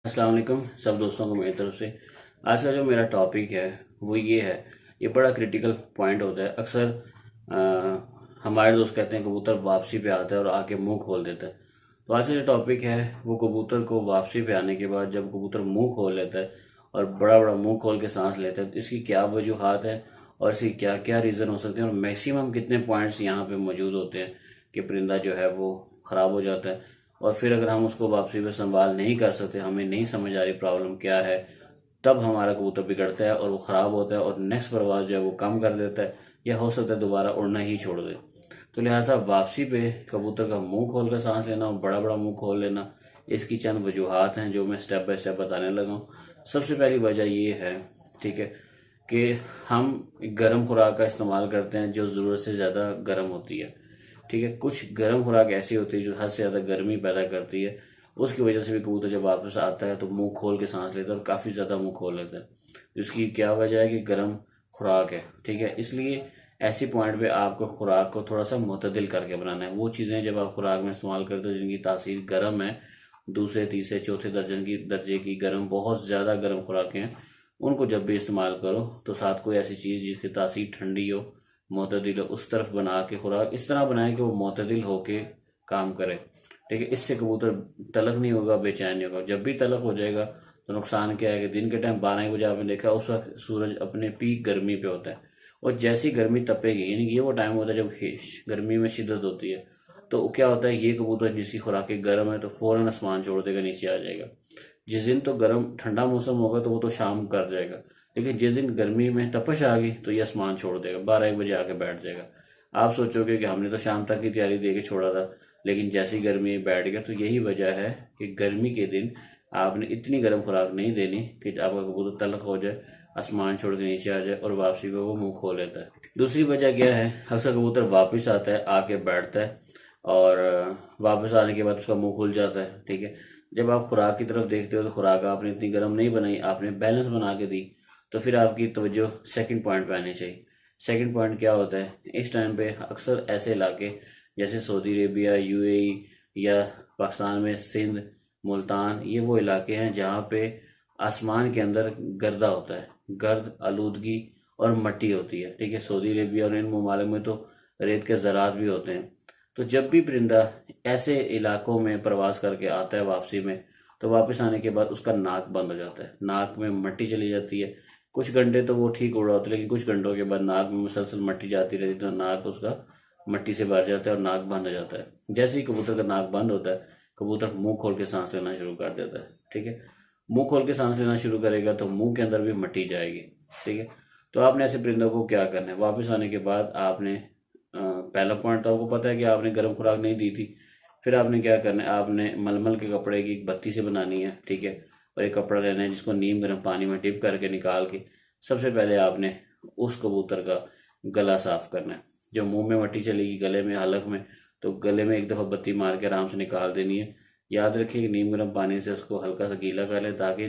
अस्सलाम वालेकुम सब दोस्तों को मेरी तरफ से। आज का जो मेरा टॉपिक है वो ये है। ये बड़ा क्रिटिकल पॉइंट होता है। अक्सर हमारे दोस्त कहते हैं कबूतर वापसी पे आता है और आके मुंह खोल देता है। तो आज का जो टॉपिक है वो कबूतर को वापसी पे आने के बाद जब कबूतर मुंह खोल लेता है और बड़ा बड़ा मुंह खोल के सांस लेता है तो इसकी क्या वजूहात है और इसकी क्या क्या रीज़न हो सकते हैं और मैक्सिमम कितने पॉइंट्स यहाँ पे मौजूद होते हैं कि परिंदा जो है वो ख़राब हो जाता है। और फिर अगर हम उसको वापसी पे संभाल नहीं कर सकते, हमें नहीं समझ आ रही प्रॉब्लम क्या है, तब हमारा कबूतर बिगड़ता है और वो ख़राब होता है और नेक्स्ट परवाज जो है वो कम कर देता है या हो सकता है दोबारा उड़ना ही छोड़ दे। तो लिहाजा वापसी पे कबूतर का मुंह खोल कर सांस लेना और बड़ा बड़ा मुंह खोल लेना, इसकी चंद वजूहात हैं जो मैं स्टेप बाय स्टेप बताने लगा हूँ। सबसे पहली वजह ये है, ठीक है, कि हम गर्म खुराक का इस्तेमाल करते हैं जो ज़रूरत से ज़्यादा गर्म होती है। ठीक है, कुछ गर्म खुराक ऐसी होती है जो हद से ज़्यादा गर्मी पैदा करती है। उसकी वजह से भी कबूतर जब वापस आता है तो मुंह खोल के सांस लेता है और काफ़ी ज़्यादा मुंह खोल लेता है। इसकी क्या वजह है कि गर्म खुराक है। ठीक है, इसलिए ऐसी पॉइंट पे आपको खुराक को थोड़ा सा मुतदिल करके बनाना है। वो चीज़ें जब आप खुराक में इस्तेमाल करते हो जिनकी तासीर गर्म है, दूसरे तीसरे चौथे दर्जे की गर्म, बहुत ज़्यादा गर्म खुराकें हैं, उनको जब भी इस्तेमाल करो तो साथ कोई ऐसी चीज़ जिसकी तासीर ठंडी हो, मोतदिल हो, उस तरफ बना के खुराक इस तरह बनाए कि वो मोतदिल होके काम करे। ठीक है, इससे कबूतर तलक नहीं होगा, बेचैन नहीं होगा। जब भी तलक हो जाएगा तो नुकसान क्या है कि दिन के टाइम 12 बजे आपने देखा उस वक्त सूरज अपने पीक गर्मी पे होता है और जैसी गर्मी तपेगी, यानी कि ये वो टाइम होता है जब गर्मी में शिद्दत होती है, तो क्या होता है ये कबूतर जिसकी खुराक गर्म है तो फौरन आसमान छोड़ देगा, नीचे आ जाएगा। जिस दिन तो गर्म ठंडा मौसम होगा तो वो तो शाम कर जाएगा, लेकिन जिस दिन गर्मी में तपश आ गई तो ये आसमान छोड़ देगा, 12 1 बजे आके बैठ जाएगा। आप सोचोगे कि हमने तो शाम तक की तैयारी दे के छोड़ा था, लेकिन जैसी गर्मी में बैठ गया। तो यही वजह है कि गर्मी के दिन आपने इतनी गर्म खुराक नहीं देनी कि आपका कबूतर तलख हो जाए, आसमान छोड़ के नीचे आ जाए और वापसी को वो मुंह खोल लेता है। दूसरी वजह क्या है, अक्सर कबूतर वापस आता है, आके बैठता है और वापस आने के बाद उसका मुंह खुल जाता है। ठीक है, जब आप खुराक की तरफ देखते हो तो खुराक आपने इतनी गर्म नहीं बनाई, आपने बैलेंस बना के दी, तो फिर आपकी तवज्जो सेकंड पॉइंट पे आनी चाहिए। सेकंड पॉइंट क्या होता है, इस टाइम पे अक्सर ऐसे इलाके जैसे सऊदी अरेबिया, यूएई या पाकिस्तान में सिंध, मुल्तान, ये वो इलाके हैं जहाँ पे आसमान के अंदर गर्दा होता है, गर्द, आलूदगी और मट्टी होती है। ठीक है, सऊदी अरेबिया और इन ममालिक में तो रेत के ज़रात भी होते हैं। तो जब भी परिंदा ऐसे इलाकों में प्रवास करके आता है वापसी में, तो वापस आने के बाद उसका नाक बंद हो जाता है, नाक में मट्टी चली जाती है। कुछ घंटे तो वो ठीक उड़ा होता है, लेकिन कुछ घंटों के बाद नाक में मुसलसल मट्टी जाती रहती है, तो नाक उसका मट्टी से भर जाता है और नाक बंद हो जाता है। जैसे ही कबूतर का नाक बंद होता है, कबूतर मुंह खोल के सांस लेना शुरू कर देता है। ठीक है, मुंह खोल के सांस लेना शुरू करेगा तो मुंह के अंदर भी मट्टी जाएगी। ठीक है, तो आपने ऐसे परिंदों को क्या करना है, वापस आने के बाद आपने पहला पॉइंट तो आपको पता है कि आपने गर्म खुराक नहीं दी थी। फिर आपने क्या करना है, आपने मलमल के कपड़े की एक बत्ती से बनानी है। ठीक है, और एक कपड़ा लेना है जिसको नीम गर्म पानी में डिप करके निकाल के सबसे पहले आपने उस कबूतर का गला साफ करना है। जो मुंह में मट्टी चलेगी गले में, हलक में, तो गले में एक दफ़ा बत्ती मार के आराम से निकाल देनी है। याद रखिए कि नीम गर्म पानी से उसको हल्का सा गीला कर ले ताकि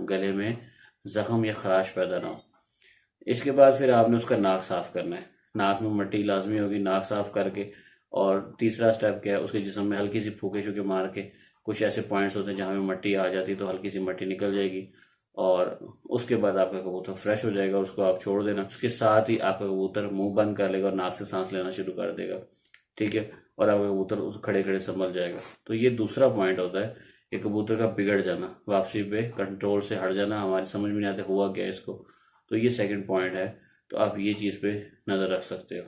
गले में ज़ख्म या खराश पैदा ना हो। इसके बाद फिर आपने उसका नाक साफ करना है, नाक में मट्टी लाजमी होगी, नाक साफ करके। और तीसरा स्टेप क्या है, उसके जिस्म में हल्की सी फूके शूके मार के, कुछ ऐसे पॉइंट्स होते हैं जहाँ में मट्टी आ जाती है तो हल्की सी मट्टी निकल जाएगी और उसके बाद आपका कबूतर फ्रेश हो जाएगा, उसको आप छोड़ देना। उसके साथ ही आपका कबूतर मुंह बंद कर लेगा और नाक से सांस लेना शुरू कर देगा। ठीक है, और आपका कबूतर उस खड़े खड़े संभल जाएगा। तो ये दूसरा पॉइंट होता है कि कबूतर का बिगड़ जाना, वापसी पे कंट्रोल से हट जाना, हमारी समझ में नहीं आते हुआ क्या इसको। तो ये सेकंड पॉइंट है, तो आप ये चीज़ पे नज़र रख सकते हो।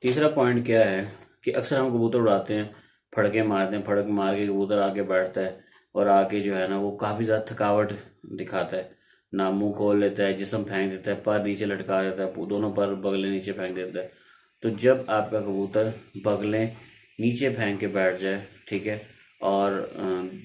तीसरा पॉइंट क्या है कि अक्सर हम कबूतर उड़ाते हैं, फड़के मारते हैं, फड़क मार के कबूतर आके बैठता है और आके जो है ना वो काफ़ी ज़्यादा थकावट दिखाता है, ना मुंह खोल लेता है, जिस्म फेंक देता है, पर नीचे लटका देता है, दोनों पर बगलें नीचे फेंक देता है। तो जब आपका कबूतर बगलें नीचे फेंक के बैठ जाए, ठीक है, और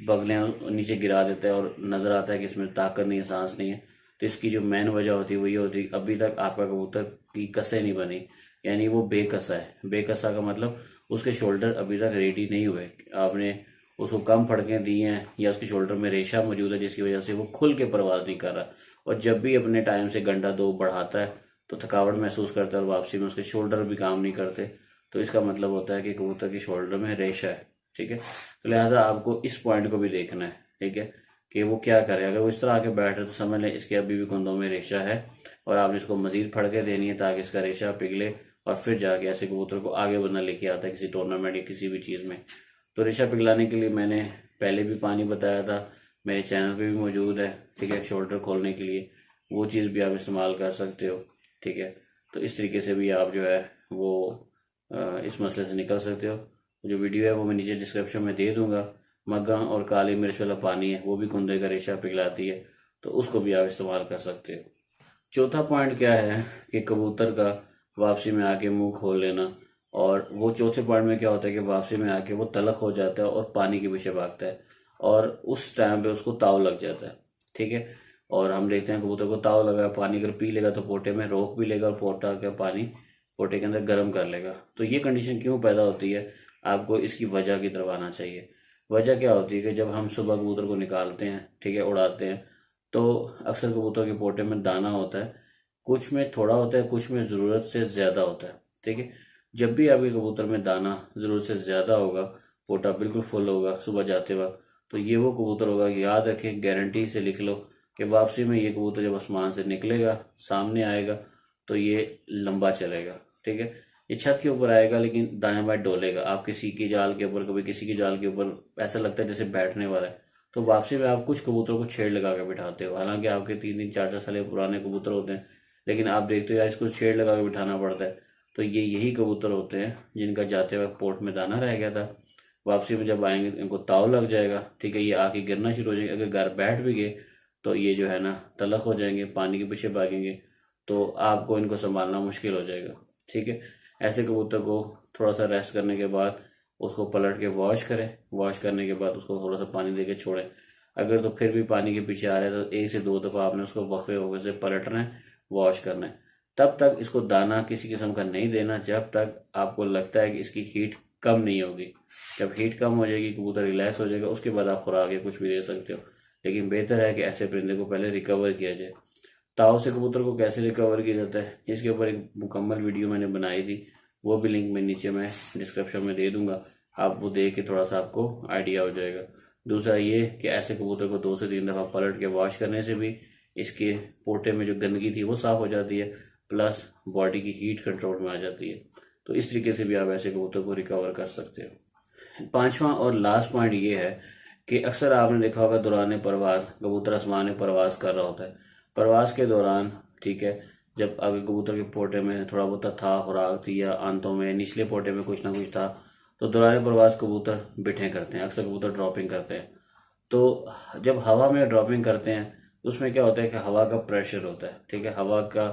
बगलें नीचे गिरा देता है और नज़र आता है कि इसमें ताकत नहीं है, सांस नहीं है, तो इसकी जो मेन वजह होती है वो ये होती है अभी तक आपका कबूतर की कसें नहीं बनी, यानी वो बेकसा है। बेकसा का मतलब उसके शोल्डर अभी तक रेडी नहीं हुए, आपने उसको कम फड़कें दी हैं या उसके शोल्डर में रेशा मौजूद है जिसकी वजह से वो खुल के परवाज़ नहीं कर रहा। और जब भी अपने टाइम से घंटा दो बढ़ाता है तो थकावट महसूस करता है और वापसी में उसके शोल्डर भी काम नहीं करते, तो इसका मतलब होता है कि कबूतर के शोल्डर में रेशा है। ठीक है, तो लिहाजा आपको इस पॉइंट को भी देखना है। ठीक है, कि वो क्या करे। अगर वो इस तरह आके बैठ रहे तो समझ लें इसके अभी भी कुंदों में रेशा है और आपने इसको मजीद फड़ के देनी है ताकि इसका रेशा पिघले और फिर जाके ऐसे कबूतर को आगे बढ़ना लेके आता है किसी टूर्नामेंट या किसी भी चीज़ में। तो रेशा पिघलाने के लिए मैंने पहले भी पानी बताया था, मेरे चैनल पे भी मौजूद है, ठीक है। शोल्डर खोलने के लिए वो चीज़ भी आप इस्तेमाल कर सकते हो, ठीक है। तो इस तरीके से भी आप जो है वो इस मसले से निकल सकते हो। जो वीडियो है वो मैं नीचे डिस्क्रिप्शन में दे दूंगा। मग्गा और काली मिर्च वाला पानी है वो भी कुंदे का रेशा पिघलाती है, तो उसको भी आप इस्तेमाल कर सकते हो। चौथा पॉइंट क्या है कि कबूतर का वापसी में आके मुंह खोल लेना। और वो चौथे पॉइंट में क्या होता है कि वापसी में आके वो तलख हो जाता है और पानी के पीछे भागता है और उस टाइम पे उसको ताव लग जाता है, ठीक है। और हम देखते हैं कबूतर को ताव लगा, पानी अगर पी लेगा तो पोटे में रोक भी लेगा और पोटा का पानी पोटे के अंदर गर्म कर लेगा। तो ये कंडीशन क्यों पैदा होती है, आपको इसकी वजह की तरफ आना चाहिए। वजह क्या होती है कि जब हम सुबह कबूतर को निकालते हैं, ठीक है, उड़ाते हैं, तो अक्सर कबूतर के पोटे में दाना होता है, कुछ में थोड़ा होता है, कुछ में ज़रूरत से ज़्यादा होता है, ठीक है। जब भी आपके कबूतर में दाना ज़रूरत से ज़्यादा होगा, पोटा बिल्कुल फुल होगा सुबह जाते वक्त, तो ये वो कबूतर होगा, याद रखें, गारंटी से लिख लो कि वापसी में ये कबूतर जब आसमान से निकलेगा, सामने आएगा, तो ये लंबा चलेगा, ठीक है। ये छत के ऊपर आएगा लेकिन दाएं बाएं डोलेगा, आप किसी की जाल के ऊपर, कभी किसी की जाल के ऊपर, ऐसा लगता है जैसे बैठने वाला है। तो वापसी में आप कुछ कबूतरों को छेड़ लगा के बिठाते हो, हालांकि आपके 3-3 4-4 साल पुराने कबूतर होते हैं, लेकिन आप देखते हो यार इसको छेड़ लगा के बिठाना पड़ता है। तो ये यही कबूतर होते हैं जिनका जाते वक्त पोर्ट में दाना रह गया था, वापसी में जब आएंगे इनको ताव लग जाएगा, ठीक है। ये आके गिरना शुरू हो जाएंगे, अगर घर बैठ भी गए तो ये जो है ना तलख हो जाएंगे, पानी के पीछे भागेंगे, तो आपको इनको संभालना मुश्किल हो जाएगा, ठीक है। ऐसे कबूतर को थोड़ा सा रेस्ट करने के बाद उसको पलट के वॉश करें, वॉश करने के बाद उसको थोड़ा सा पानी दे के छोड़ें। अगर तो फिर भी पानी के पीछे आ रहा है तो 1 से 2 दफ़ा आपने उसको वक्फे वक्फे से पलटना है, वॉश करना है। तब तक इसको दाना किसी किस्म का नहीं देना जब तक आपको लगता है कि इसकी हीट कम नहीं होगी। जब हीट कम हो जाएगी, कबूतर रिलैक्स हो जाएगा, उसके बाद आप खुराक या कुछ भी दे सकते हो। लेकिन बेहतर है कि ऐसे परिंदे को पहले रिकवर किया जाए। ताव से कबूतर को कैसे रिकवर किया जाता है, इसके ऊपर एक मुकम्मल वीडियो मैंने बनाई थी, वो भी लिंक मैं नीचे में डिस्क्रिप्शन में दे दूंगा, आप वो देख के थोड़ा सा आपको आइडिया हो जाएगा। दूसरा ये कि ऐसे कबूतर को 2 से 3 दफ़ा पलट के वॉश करने से भी इसके पोटे में जो गंदगी थी वो साफ़ हो जाती है, प्लस बॉडी की हीट कंट्रोल में आ जाती है। तो इस तरीके से भी आप ऐसे कबूतर को रिकवर कर सकते हो। पांचवा और लास्ट पॉइंट ये है कि अक्सर आपने देखा होगा दौरान परवास कबूतर आसमान में परवास कर रहा होता है। परवास के दौरान, ठीक है, जब अगर कबूतर के पोटे में थोड़ा बहुत था, खुराक थी या आंतों में निचले पोटे में कुछ ना कुछ था, तो दौरान प्रवास कबूतर बिठे करते हैं, अक्सर कबूतर ड्रॉपिंग करते हैं। तो जब हवा में ड्रॉपिंग करते हैं तो उसमें क्या होता है कि हवा का प्रेशर होता है, ठीक है, हवा का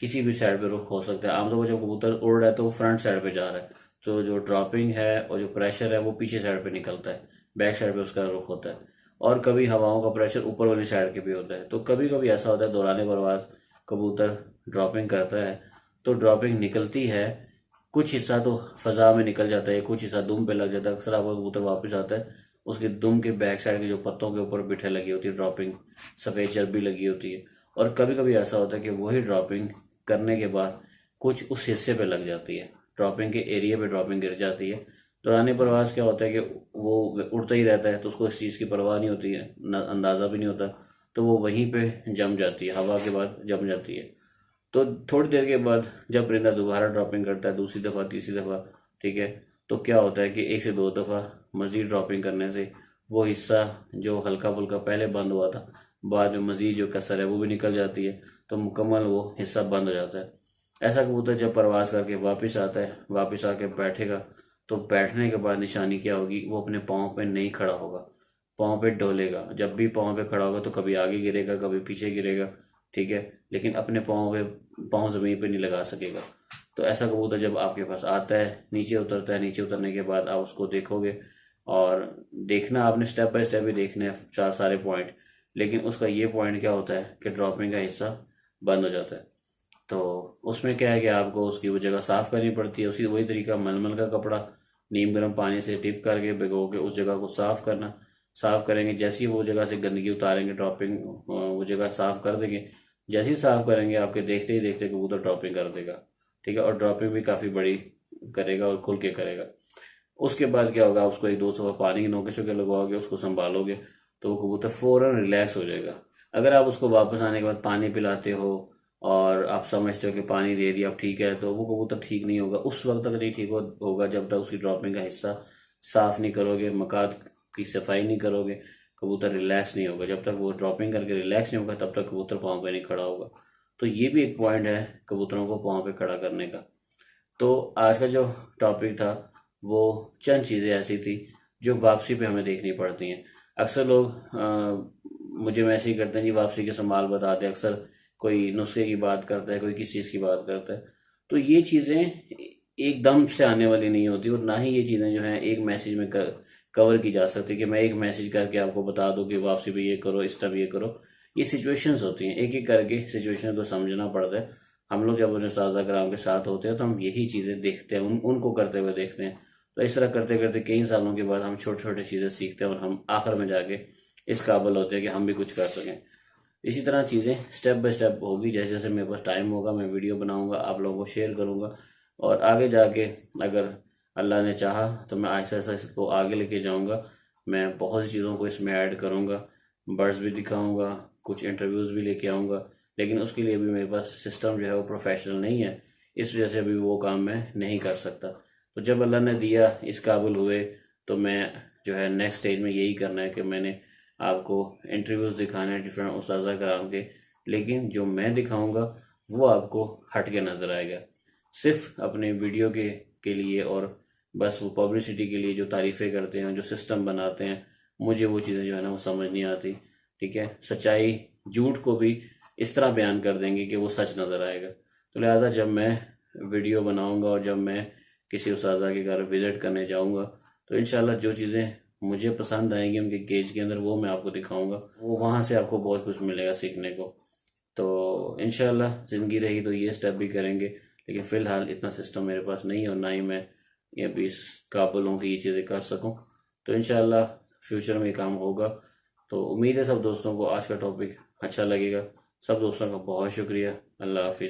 किसी भी साइड पे रुख हो सकता है। आमतौर पर जब कबूतर उड़ रहा है तो वो फ्रंट साइड पे जा रहा है, तो जो ड्रॉपिंग है और जो प्रेशर है वो पीछे साइड पे निकलता है, बैक साइड पे उसका रुख होता है। और कभी हवाओं का प्रेशर ऊपर वाली साइड के भी होता है। तो कभी कभी ऐसा होता है दौरान प्रवास कबूतर ड्रॉपिंग करता है तो ड्रॉपिंग निकलती है, कुछ हिस्सा तो फजा में निकल जाता है, कुछ हिस्सा दुम पे लग जाता है। अक्सर आपका कबूतर वापस आता है, उसके दुम के बैक साइड के जो पत्तों के ऊपर बिठे लगी होती है ड्रॉपिंग, सफ़ेद चर्बी लगी होती है। और कभी कभी ऐसा होता है कि वही ड्रॉपिंग करने के बाद कुछ उस हिस्से पे लग जाती है, ड्रॉपिंग के एरिया पे ड्रॉपिंग गिर जाती है। दौरान प्रवास क्या होता है कि वो उड़ता ही रहता है तो उसको इस चीज़ की परवाह नहीं होती है, अंदाज़ा भी नहीं होता, तो वो वहीं पे जम जाती है, हवा के बाद जम जाती है। तो थोड़ी देर के बाद जब परिंदा दोबारा ड्रॉपिंग करता है, दूसरी दफ़ा, तीसरी दफ़ा, ठीक है, तो क्या होता है कि 1 से 2 दफ़ा मज़ीद ड्रॉपिंग करने से वो हिस्सा जो हल्का फुल्का पहले बंद हुआ था, बाद में मज़ीद जो कसर है वो भी निकल जाती है, तो मुकम्मल वो हिस्सा बंद हो जाता है। ऐसा कबूतर जब प्रवास करके वापस आता है, वापस आके बैठेगा, तो बैठने के बाद निशानी क्या होगी, वो अपने पाँव पे नहीं खड़ा होगा, पाँव पे डोलेगा। जब भी पाँव पे खड़ा होगा तो कभी आगे गिरेगा, कभी पीछे गिरेगा, ठीक है, लेकिन अपने पाँव ज़मीन पे नहीं लगा सकेगा। तो ऐसा कबूतर जब आपके पास आता है, नीचे उतरता है, नीचे उतरने के बाद आप उसको देखोगे, और देखना आपने स्टेप बाय स्टेप ही देखने हैं चार सारे पॉइंट, लेकिन उसका ये पॉइंट क्या होता है कि ड्रॉपिंग का हिस्सा बंद हो जाता है। तो उसमें क्या है कि आपको उसकी वो जगह साफ़ करनी पड़ती है, उसी वही तरीका मलमल का कपड़ा नीम गर्म पानी से टिप करके भिगो के उस जगह को साफ़ करना। साफ़ करेंगे, जैसे ही वो जगह से गंदगी उतारेंगे, ड्रॉपिंग वो जगह साफ़ कर देंगे, जैसे ही साफ़ करेंगे आपके देखते ही देखते कबूतर ड्रॉपिंग कर देगा, ठीक है, और ड्रॉपिंग भी काफ़ी बड़ी करेगा और खुल के करेगा। उसके बाद क्या होगा, उसको 1-2 दफ़ा पानी के नोके शोके लगवाओगे, उसको संभालोगे, तो वो कबूतर फ़ौरन रिलैक्स हो जाएगा। अगर आप उसको वापस आने के बाद पानी पिलाते हो और आप समझते हो कि पानी दे दिया अब ठीक है, तो वो कबूतर ठीक नहीं होगा, उस वक्त तक नहीं ठीक होगा जब तक उसकी ड्रॉपिंग का हिस्सा साफ़ नहीं करोगे, मकाद की सफाई नहीं करोगे, कबूतर रिलैक्स नहीं होगा। जब तक वो ड्रॉपिंग करके रिलैक्स नहीं होगा तब तक कबूतर पाँव पे नहीं खड़ा होगा। तो ये भी एक पॉइंट है कबूतरों को पाँव पे खड़ा करने का। तो आज का जो टॉपिक था वो चंद चीज़ें ऐसी थी जो वापसी पे हमें देखनी पड़ती हैं। अक्सर लोग मुझे मैसेज करते हैं जी वापसी के संभाल बता दें, अक्सर कोई नुस्खे की बात करता है, कोई किस चीज़ की बात करता है। तो ये चीज़ें एकदम से आने वाली नहीं होती और ना ही ये चीज़ें जो हैं एक मैसेज में कवर की जा सकती कि मैं एक मैसेज करके आपको बता दूं कि वापसी पे ये करो, इस टाइम ये करो। ये सिचुएशंस होती हैं, एक एक करके सिचुएशन को समझना पड़ता है। हम लोग जब अपने साझा कराम के साथ होते हैं तो हम यही चीज़ें देखते हैं, उनको करते हुए देखते हैं। तो इस तरह करते करते कई सालों के बाद हम छोटे छोटे चीज़ें सीखते हैं और हम आखिर में जाके इस काबिल होते हैं कि हम भी कुछ कर सकें। इसी तरह चीज़ें स्टेप बाय स्टेप होगी, जैसे जैसे मेरे पास टाइम होगा मैं वीडियो बनाऊंगा, आप लोगों को शेयर करूंगा और आगे जाके अगर अल्लाह ने चाहा तो मैं आहिस्ता आहिस्ता इसको आगे लेके जाऊंगा। मैं बहुत सी चीज़ों को इसमें ऐड करूंगा, बर्ड्स भी दिखाऊंगा, कुछ इंटरव्यूज़ भी लेके आऊँगा, लेकिन उसके लिए भी मेरे पास सिस्टम जो है वो प्रोफेशनल नहीं है, इस वजह से अभी वो काम मैं नहीं कर सकता। तो जब अल्लाह ने दिया, इस काबिल हुए, तो मैं जो है नेक्स्ट स्टेज में यही करना है कि मैंने आपको इंटरव्यूज़ दिखाने हैं डिफरेंट उस्ताज़ा कराम के, लेकिन जो मैं दिखाऊंगा वो आपको हट के नज़र आएगा। सिर्फ अपने वीडियो के लिए और बस वो पब्लिसिटी के लिए जो तारीफ़ें करते हैं, जो सिस्टम बनाते हैं, मुझे वो चीज़ें जो है ना वो समझ नहीं आती। ठीक है, सच्चाई झूठ को भी इस तरह बयान कर देंगे कि वो सच नज़र आएगा। तो लिहाजा जब मैं वीडियो बनाऊंगा और जब मैं किसी उस्ताज़ा के घर विज़िट करने जाऊंगा तो इंशाल्लाह जो चीज़ें मुझे पसंद आएंगी उनके केज के अंदर वो मैं आपको दिखाऊंगा, वो वहाँ से आपको बहुत कुछ मिलेगा सीखने को। तो इंशाल्लाह ज़िंदगी रही तो ये स्टेप भी करेंगे, लेकिन फ़िलहाल इतना सिस्टम मेरे पास नहीं है और ना ही मैं ये अभी इस काबिल हूँ कि ये चीज़ें कर सकूँ। तो इंशाल्लाह फ्यूचर में ये काम होगा। तो उम्मीद है सब दोस्तों को आज का टॉपिक अच्छा लगेगा। सब दोस्तों का बहुत शुक्रिया। अल्लाह हाफिज़।